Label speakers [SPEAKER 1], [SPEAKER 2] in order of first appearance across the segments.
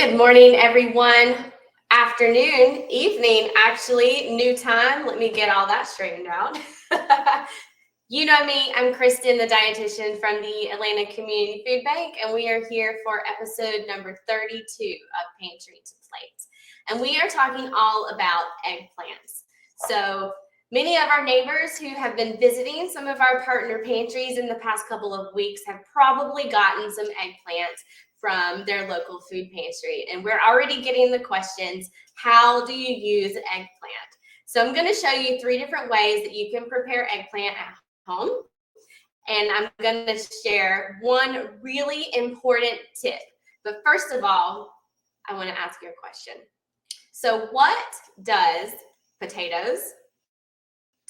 [SPEAKER 1] Good morning, everyone. Afternoon, evening, actually, new time. Let me get all that straightened out. You know me, I'm Kristen, the dietitian from the Atlanta Community Food Bank, and we are here for episode number 32 of Pantry to Plate. And we are talking all about eggplants. So many of our neighbors who have been visiting some of our partner pantries in the past couple of weeks have probably gotten some eggplants from their local food pantry. And we're already getting the questions, how do you use eggplant? So I'm going to show you 3 different ways that you can prepare eggplant at home. And I'm going to share one really important tip. But first of all, I want to ask you a question. So what does potatoes,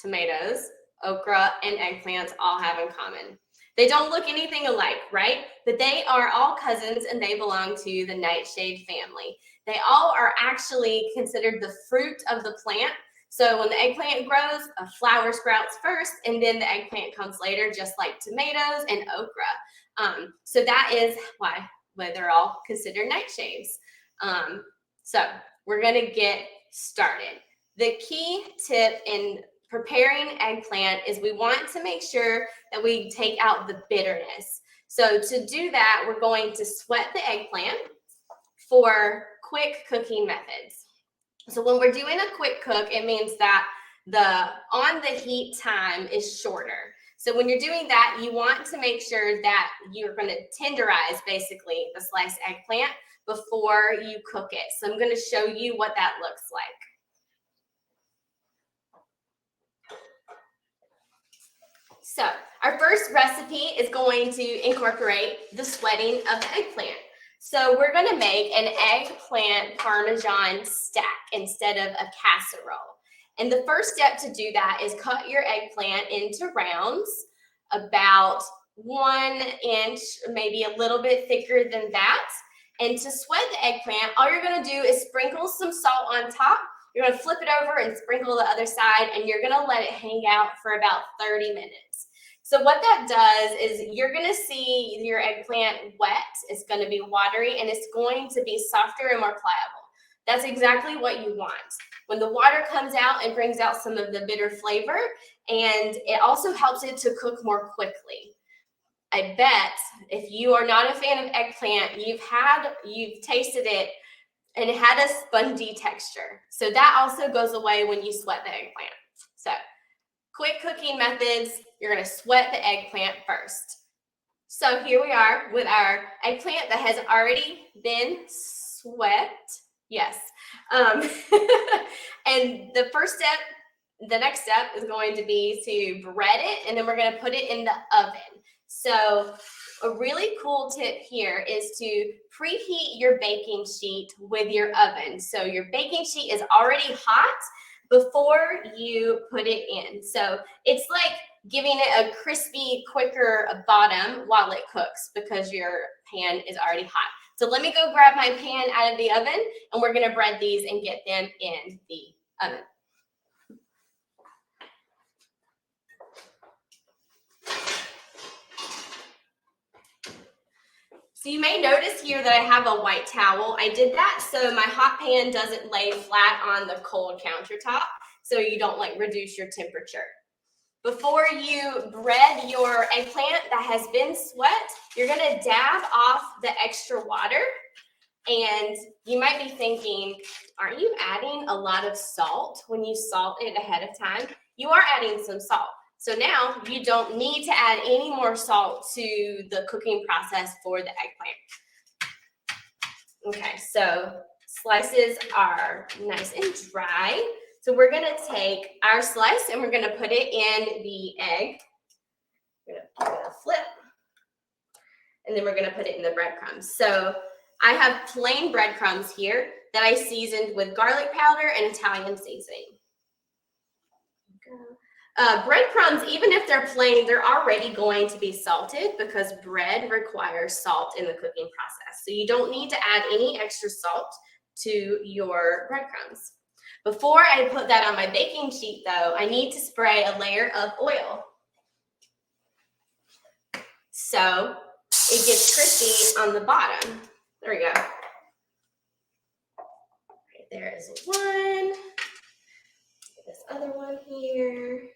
[SPEAKER 1] tomatoes, okra, and eggplants all have in common? They don't look anything alike, right? But they are all cousins and they belong to the nightshade family. They all are actually considered the fruit of the plant. So when the eggplant grows, a flower sprouts first, and then the eggplant comes later, just like tomatoes and okra. So that is why they're all considered nightshades. So we're going to get started. The key tip in preparing eggplant is we want to make sure that we take out the bitterness. So to do that, we're going to sweat the eggplant for quick cooking methods. So when we're doing a quick cook, it means that the on the heat time is shorter. So when you're doing that, you want to make sure that you're going to tenderize basically the sliced eggplant before you cook it. So I'm going to show you what that looks like. So our first recipe is going to incorporate the sweating of the eggplant. So we're going to make an eggplant Parmesan stack instead of a casserole. And the first step to do that is cut your eggplant into rounds, about 1 inch, maybe a little bit thicker than that. And to sweat the eggplant, all you're going to do is sprinkle some salt on top. You're going to flip it over and sprinkle the other side, and you're going to let it hang out for about 30 minutes. So what that does is you're going to see your eggplant wet. It's going to be watery, and it's going to be softer and more pliable. That's exactly what you want. When the water comes out, it brings out some of the bitter flavor, and it also helps it to cook more quickly. I bet if you are not a fan of eggplant, you've tasted it, and it had a spongy texture. So that also goes away when you sweat the eggplant. So quick cooking methods, you're going to sweat the eggplant first. So here we are with our eggplant that has already been sweat. Yes. And the next step is going to be to bread it, and then we're going to put it in the oven. So a really cool tip here is to preheat your baking sheet with your oven. So your baking sheet is already hot before you put it in. So it's like giving it a crispy, quicker bottom while it cooks because your pan is already hot. So let me go grab my pan out of the oven, and we're going to bread these and get them in the oven. So you may notice here that I have a white towel. I did that so my hot pan doesn't lay flat on the cold countertop, so you don't reduce your temperature. Before you bread your eggplant that has been sweat, you're going to dab off the extra water. And you might be thinking, aren't you adding a lot of salt when you salt it ahead of time? You are adding some salt. So now you don't need to add any more salt to the cooking process for the eggplant. Okay, so slices are nice and dry. So we're going to take our slice and we're going to put it in the egg. We're going to flip. And then we're going to put it in the breadcrumbs. So I have plain breadcrumbs here that I seasoned with garlic powder and Italian seasoning. Breadcrumbs, even if they're plain, they're already going to be salted because bread requires salt in the cooking process. So you don't need to add any extra salt to your breadcrumbs. Before I put that on my baking sheet, though, I need to spray a layer of oil. So it gets crispy on the bottom. There we go. there is one. This other one here.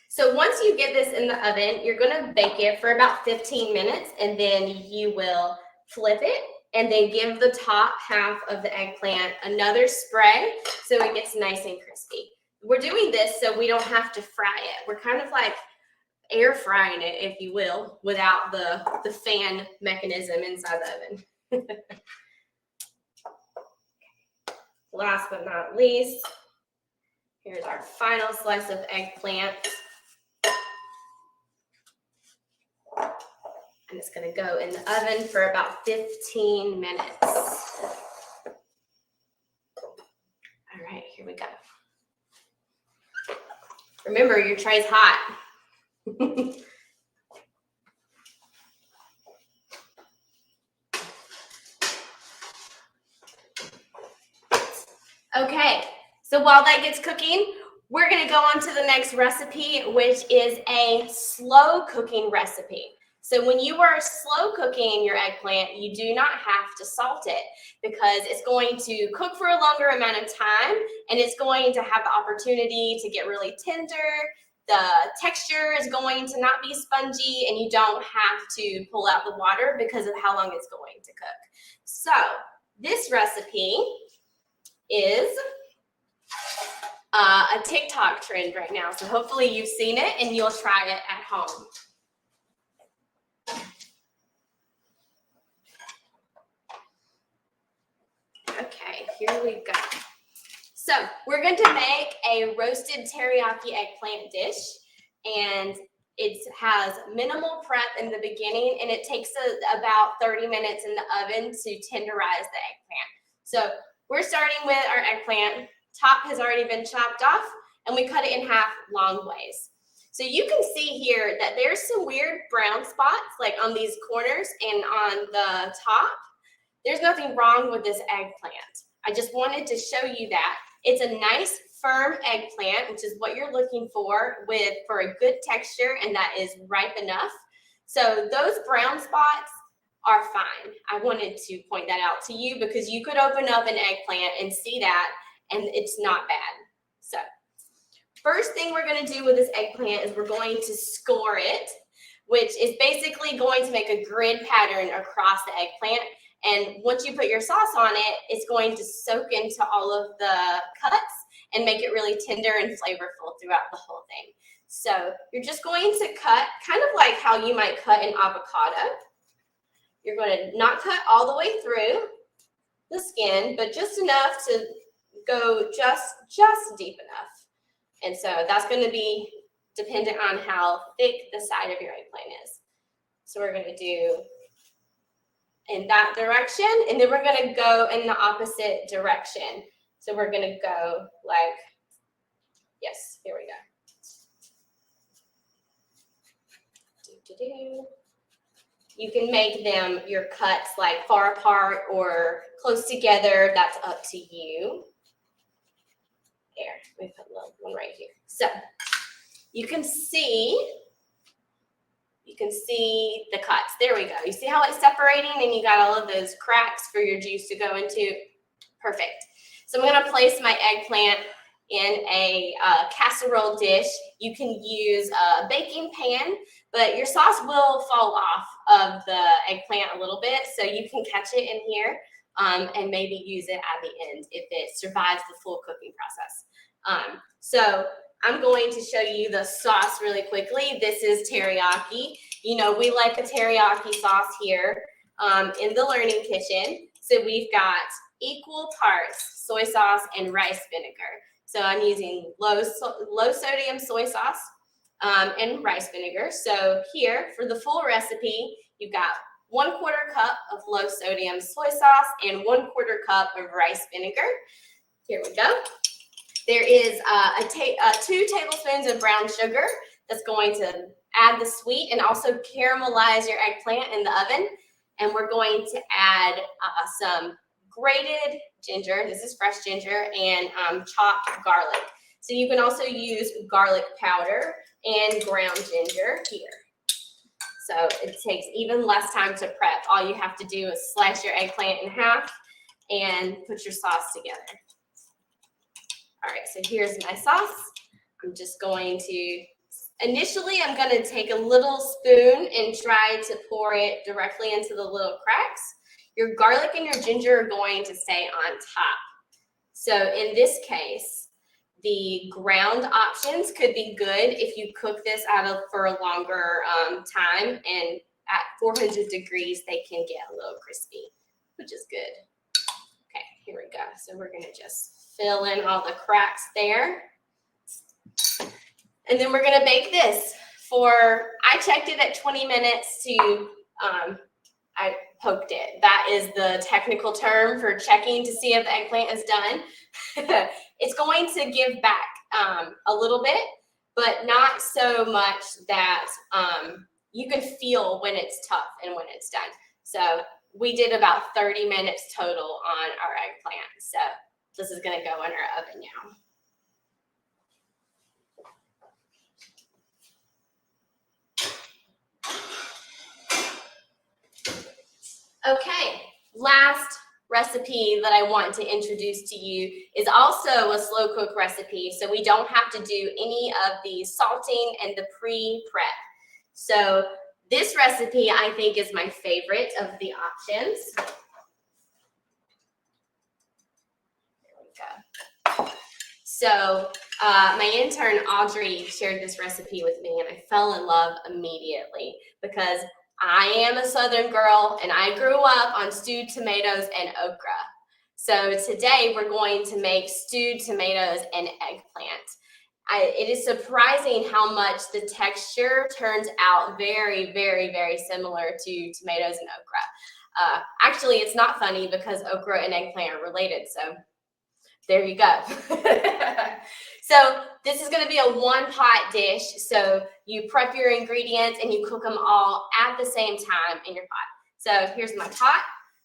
[SPEAKER 1] So once you get this in the oven, you're going to bake it for about 15 minutes, and then you will flip it and then give the top half of the eggplant another spray so it gets nice and crispy. We're doing this so we don't have to fry it. We're kind of like air frying it, if you will, without the fan mechanism inside the oven. Last but not least, here's our final slice of eggplant. And it's going to go in the oven for about 15 minutes. All right, here we go. Remember, your tray's hot. Okay, so while that gets cooking, we're going to go on to the next recipe, which is a slow cooking recipe. So when you are slow cooking your eggplant, you do not have to salt it because it's going to cook for a longer amount of time and it's going to have the opportunity to get really tender. The texture is going to not be spongy and you don't have to pull out the water because of how long it's going to cook. So this recipe is a TikTok trend right now. So hopefully you've seen it and you'll try it at home. Okay, here we go. So we're going to make a roasted teriyaki eggplant dish, and it has minimal prep in the beginning, and it takes about 30 minutes in the oven to tenderize the eggplant. So we're starting with our eggplant. Top has already been chopped off, and we cut it in half long ways. So you can see here that there's some weird brown spots, like on these corners and on the top. There's nothing wrong with this eggplant. I just wanted to show you that. It's a nice, firm eggplant, which is what you're looking for a good texture, and that is ripe enough. So those brown spots are fine. I wanted to point that out to you because you could open up an eggplant and see that, and it's not bad. So first thing we're going to do with this eggplant is we're going to score it, which is basically going to make a grid pattern across the eggplant. And once you put your sauce on it, it's going to soak into all of the cuts and make it really tender and flavorful throughout the whole thing. So you're just going to cut kind of like how you might cut an avocado. You're going to not cut all the way through the skin, but just enough to go just deep enough. And so that's going to be dependent on how thick the side of your eggplant is. So we're going to do in that direction, and then we're going to go in the opposite direction. So we're going to go like, yes, here we go. You can make them, your cuts, like far apart or close together. That's up to you. There, let me put a little one right here. So you can see the cuts. There we go. You see how it's separating and you got all of those cracks for your juice to go into? Perfect. So I'm going to place my eggplant in a casserole dish. You can use a baking pan, but your sauce will fall off of the eggplant a little bit, so you can catch it in here and maybe use it at the end if it survives the full cooking process. So I'm going to show you the sauce really quickly. This is teriyaki. You know, we like a teriyaki sauce here in the Learning Kitchen. So we've got equal parts soy sauce and rice vinegar. So I'm using low sodium soy sauce and rice vinegar. So here for the full recipe, you've got 1/4 cup of low sodium soy sauce and 1/4 cup of rice vinegar. Here we go. There is 2 tablespoons of brown sugar that's going to add the sweet and also caramelize your eggplant in the oven. And we're going to add some grated ginger. This is fresh ginger, and chopped garlic. So you can also use garlic powder and ground ginger here. So it takes even less time to prep. All you have to do is slice your eggplant in half and put your sauce together. All right, so here's my sauce. I'm just going to, initially I'm going to take a little spoon and try to pour it directly into the little cracks. Your garlic and your ginger are going to stay on top. So in this case, the ground options could be good if you cook this for a longer time, and at 400 degrees, they can get a little crispy, which is good. Okay, here we go. So we're gonna just fill in all the cracks there. And then we're gonna bake this I checked it at 20 minutes to, I poked it. That is the technical term for checking to see if the eggplant is done. It's going to give back a little bit, but not so much that you can feel when it's tough and when it's done. So we did about 30 minutes total on our eggplant. So this is going to go in our oven now. Okay, last recipe that I want to introduce to you is also a slow cook recipe, so we don't have to do any of the salting and the pre-prep. So this recipe I think is my favorite of the options. There we go. So my intern Audrey shared this recipe with me, and I fell in love immediately because I am a Southern girl and I grew up on stewed tomatoes and okra. So today we're going to make stewed tomatoes and eggplant. It is surprising how much the texture turns out very, very, very similar to tomatoes and okra. Actually, it's not funny because okra and eggplant are related. So there you go. So this is going to be a one-pot dish. So you prep your ingredients and you cook them all at the same time in your pot. So here's my pot.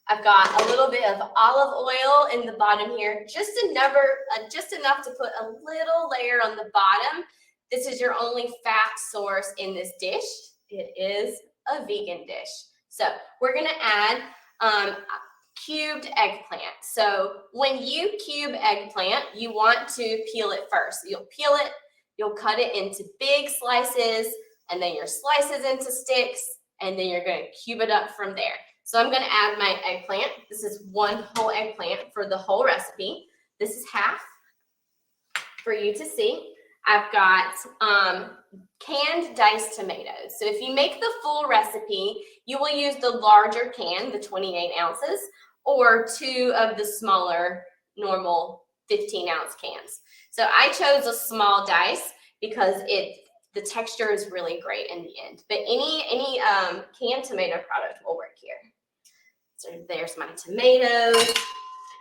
[SPEAKER 1] I've got a little bit of olive oil in the bottom here, just enough to put a little layer on the bottom. This is your only fat source in this dish. It is a vegan dish. So we're going to add cubed eggplant. So when you cube eggplant, you want to peel it first. You'll peel it, you'll cut it into big slices, and then your slices into sticks, and then you're going to cube it up from there. So I'm going to add my eggplant. This is one whole eggplant for the whole recipe. This is half for you to see. I've got canned diced tomatoes. So if you make the full recipe, you will use the larger can, the 28 ounces, or 2 of the smaller, normal 15-ounce cans. So I chose a small dice because the texture is really great in the end. But any canned tomato product will work here. So there's my tomatoes.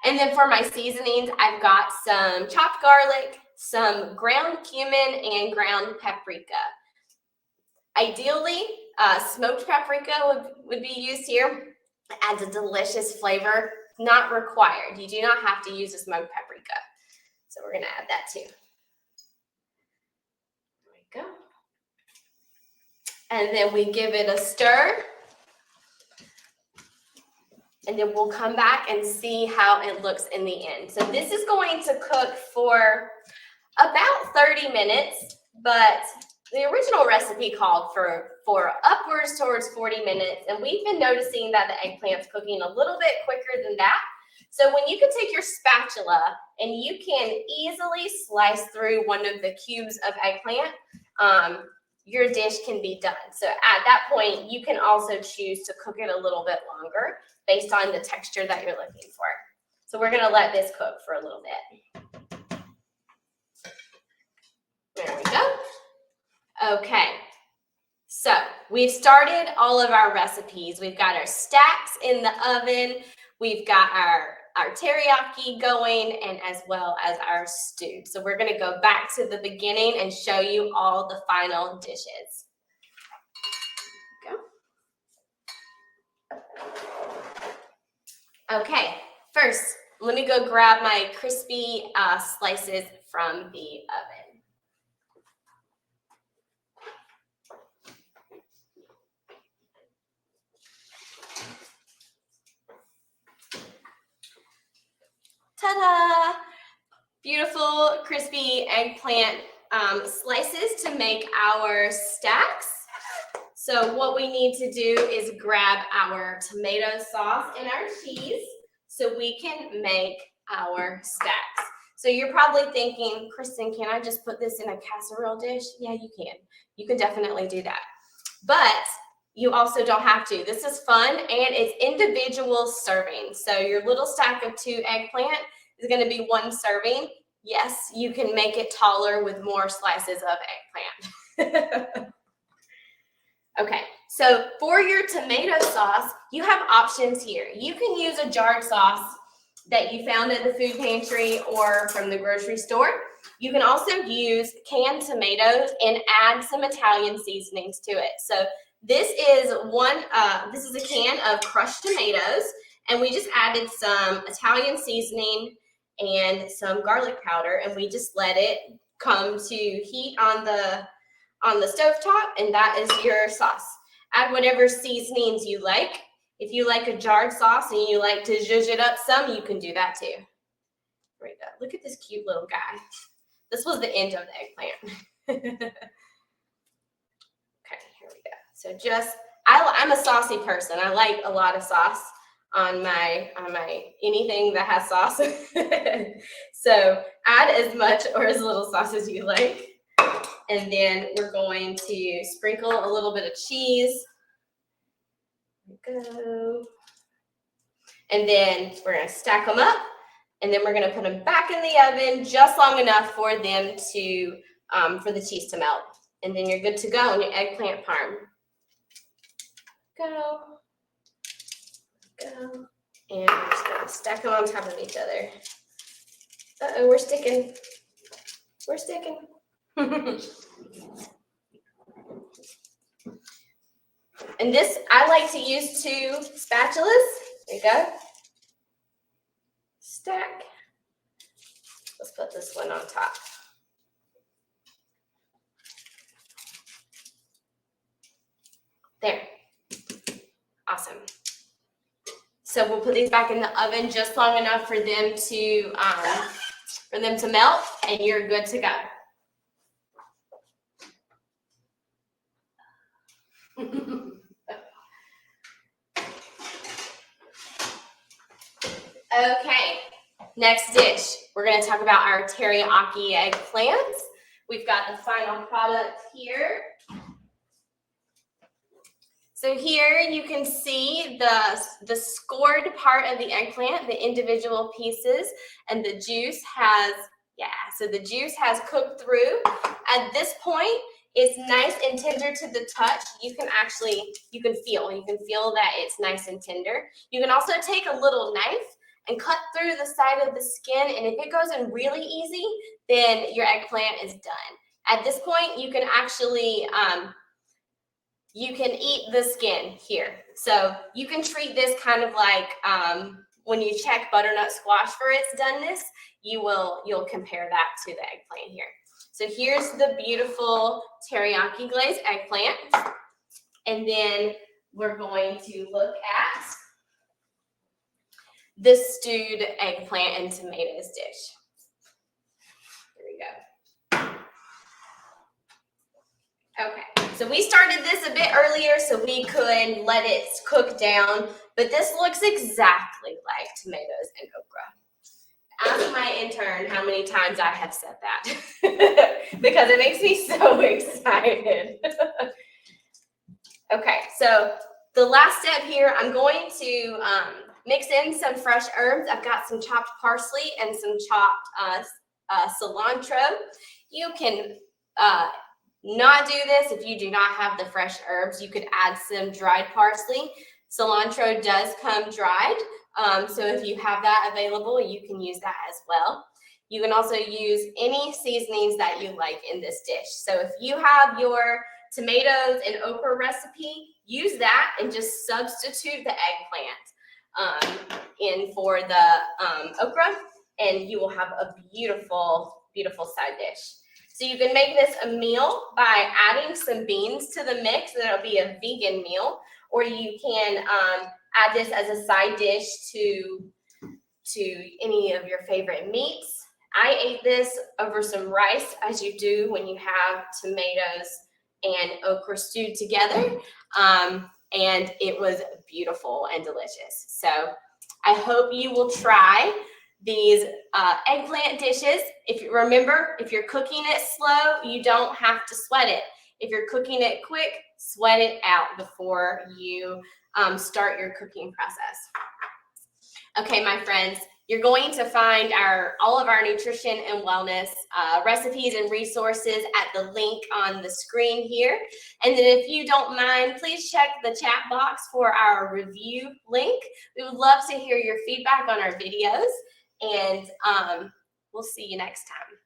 [SPEAKER 1] And then for my seasonings, I've got some chopped garlic, some ground cumin, and ground paprika. Ideally, smoked paprika would be used here. It adds a delicious flavor, not required. You do not have to use a smoked paprika. So we're going to add that too. There we go. And then we give it a stir. And then we'll come back and see how it looks in the end. So this is going to cook for about 30 minutes, but the original recipe called for upwards towards 40 minutes, and we've been noticing that the eggplant's cooking a little bit quicker than that. So when you can take your spatula and you can easily slice through one of the cubes of eggplant, your dish can be done. So at that point, you can also choose to cook it a little bit longer based on the texture that you're looking for. So we're gonna let this cook for a little bit. There we go. Okay, so we've started all of our recipes. We've got our stacks in the oven. We've got our teriyaki going, and as well as our stew. So we're going to go back to the beginning and show you all the final dishes. Go. Okay, first, let me go grab my crispy slices from the oven. beautiful crispy eggplant slices to make our stacks. So what we need to do is grab our tomato sauce and our cheese so we can make our stacks. So you're probably thinking, Kristen, can I just put this in a casserole dish? Yeah, you can. You can definitely do that. But you also don't have to. This is fun and it's individual serving. So your little stack of 2 eggplant is going to be 1 serving. Yes, you can make it taller with more slices of eggplant. Okay, so for your tomato sauce, you have options here. You can use a jarred sauce that you found at the food pantry or from the grocery store. You can also use canned tomatoes and add some Italian seasonings to it. So this is a can of crushed tomatoes, and we just added some Italian seasoning and some garlic powder, and we just let it come to heat on the stovetop, and that is your sauce. Add whatever seasonings you like. If you like a jarred sauce and you like to zhuzh it up some, you can do that too. There we go. Look at this cute little guy. This was the end of the eggplant. Okay, here we go. So I'm a saucy person. I like a lot of sauce on my anything that has sauce. So add as much or as little sauce as you like. And then we're going to sprinkle a little bit of cheese. There we go. And then we're going to stack them up. And then we're going to put them back in the oven just long enough for them to, for the cheese to melt. And then you're good to go on your eggplant parm. Go. Go. And we're just going to stack them on top of each other. Uh-oh, we're sticking. We're sticking. And this, I like to use 2 spatulas. There you go. Stack. Let's put this one on top. There. Awesome. So we'll put these back in the oven just long enough for them to melt, and you're good to go. Okay, next dish. We're going to talk about our teriyaki eggplants. We've got the final product here. So here you can see the scored part of the eggplant, the individual pieces, and the juice has, so the juice has cooked through. At this point, it's nice and tender to the touch. You can feel that it's nice and tender. You can also take a little knife and cut through the side of the skin, and if it goes in really easy, then your eggplant is done. At this point, you can actually, you can eat the skin here. So you can treat this kind of like when you check butternut squash for its doneness, you'll compare that to the eggplant here. So here's the beautiful teriyaki glazed eggplant. And then we're going to look at the stewed eggplant and tomatoes dish. Here we go. Okay, so we started this a bit earlier so we could let it cook down, but this looks exactly like tomatoes and okra. Ask my intern how many times I have said that because it makes me so excited. Okay, so the last step here, I'm going to mix in some fresh herbs. I've got some chopped parsley and some chopped cilantro. You can not do this if you do not have the fresh herbs. You could add some dried parsley. Cilantro does come dried, so if you have that available, you can use that as well. You can also use any seasonings that you like in this dish. So if you have your tomatoes and okra recipe, use that and just substitute the eggplant in for the okra, and you will have a beautiful, beautiful side dish. So you can make this a meal by adding some beans to the mix. That'll be a vegan meal, or you can add this as a side dish to any of your favorite meats. I ate this over some rice, as you do when you have tomatoes and okra stewed together. And it was beautiful and delicious. So I hope you will try these eggplant dishes. If you remember, if you're cooking it slow, you don't have to sweat it. If you're cooking it quick, sweat it out before you start your cooking process. Okay, my friends, you're going to find all of our nutrition and wellness recipes and resources at the link on the screen here. And then if you don't mind, please check the chat box for our review link. We would love to hear your feedback on our videos, and we'll see you next time.